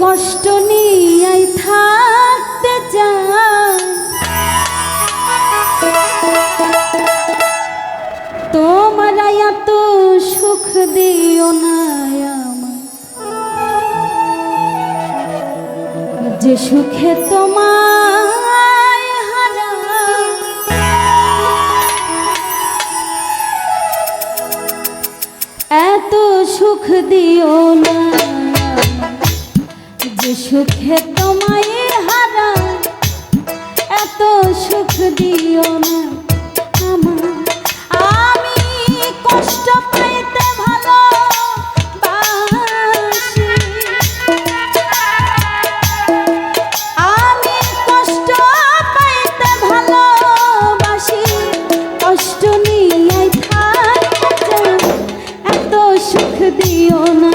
কষ্ট নিয়ে থাকতে চাই, তোমরা এত সুখ দিও না আমায়, যে সুখে তোমায় হারা এত সুখ দিও না, যে সুখে তোমায় হারা এত সুখ দিও না আমার। আমি কষ্ট পাইতে ভালোবাসি, আমি কষ্ট পাইতে ভালোবাসি, কষ্ট নিয়ে থাকতে এত সুখ দিও না,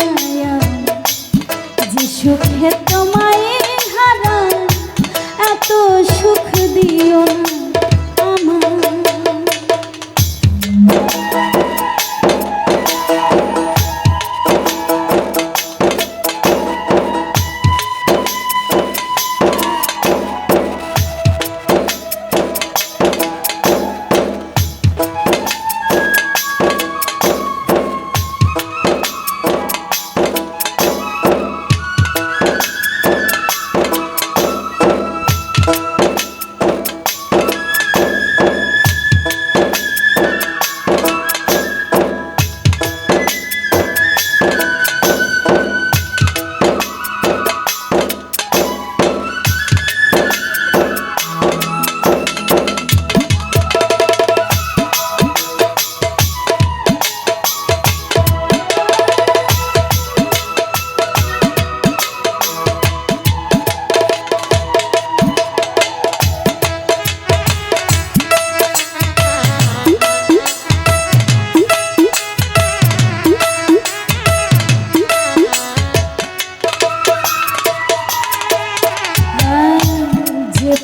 যে সুখে তোমায় হারা এত সুখ দিও না আমার।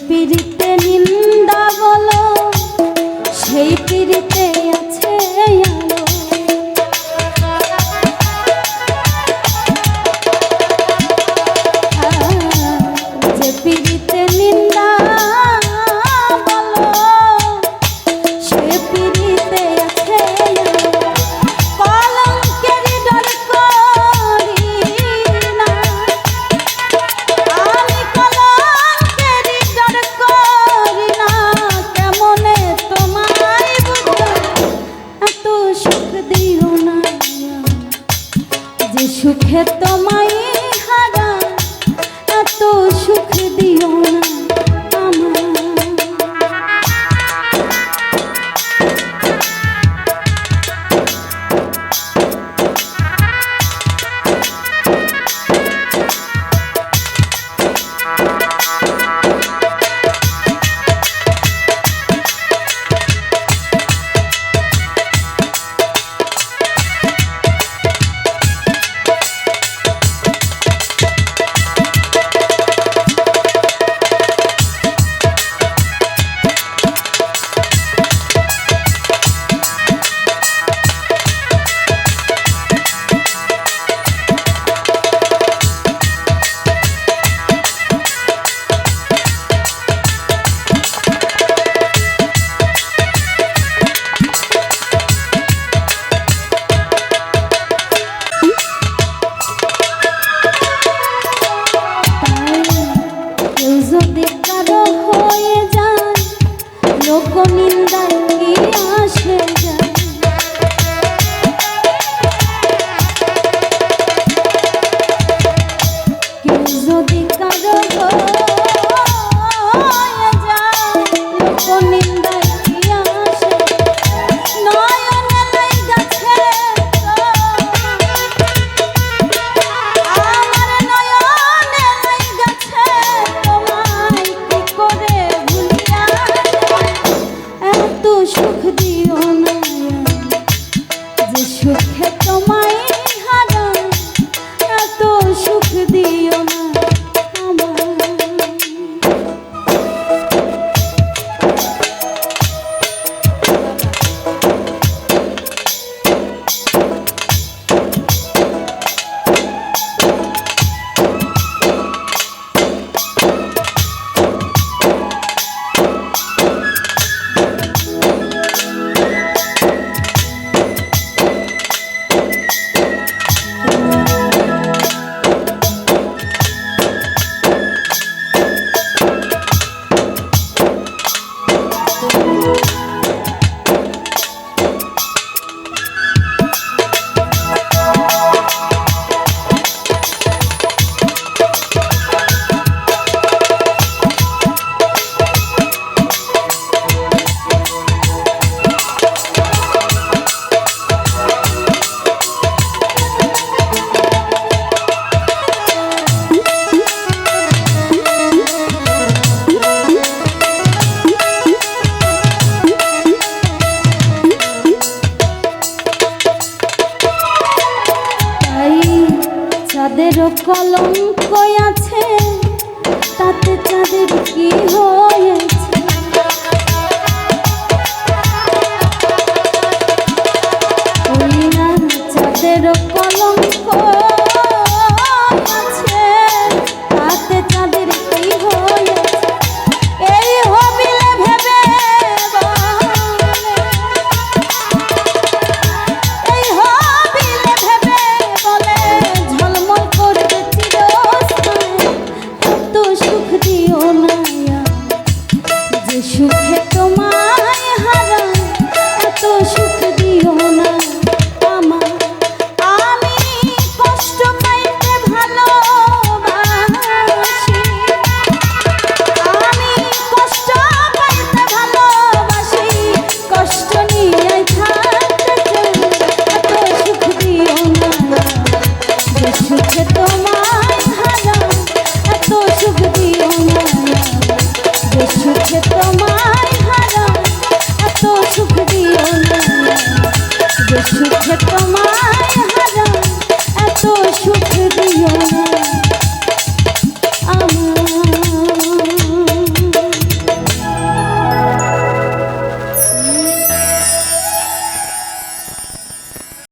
পিরিতে নিন্দা বলো সেই পিরিতে আছে আলো, যে পিরিতে নিন্দা বলো সে পিরিতে আছে আলো। কলঙ্কের ডর করি না আমি, কলঙ্কের ডর করি না, কেমনে তোমায় বুঝাই এত সুখ দিও না, যে সুখে তোমায় হারা এত সুখ দিও না আমার। কলঙ্ক আছে তাতে চাঁদের কি হয়েছে ওই না চাঁদের কলঙ্ক আছে তাতে চাঁদের কি হয়েছে এই হবিলে ভেবে এই হবিলে ভেবে বলে ঝলমল করবে চিরস্থায়ী এত সুখ দিও না যে সুখে তোমায় হারাই এত সুখ দিও না আমার আমি কষ্ট পাইতে ভালোবাসি আমি কষ্ট পাইতে ভালোবাসি কষ্ট নিয়ে থাকতে চাই এত সুখ দিও না যে সুখে তোমায় হারাই এত সুখ দিও না যে সুখে তোমায় হারাই এত সুখ দিও না যে সুখে তোমায়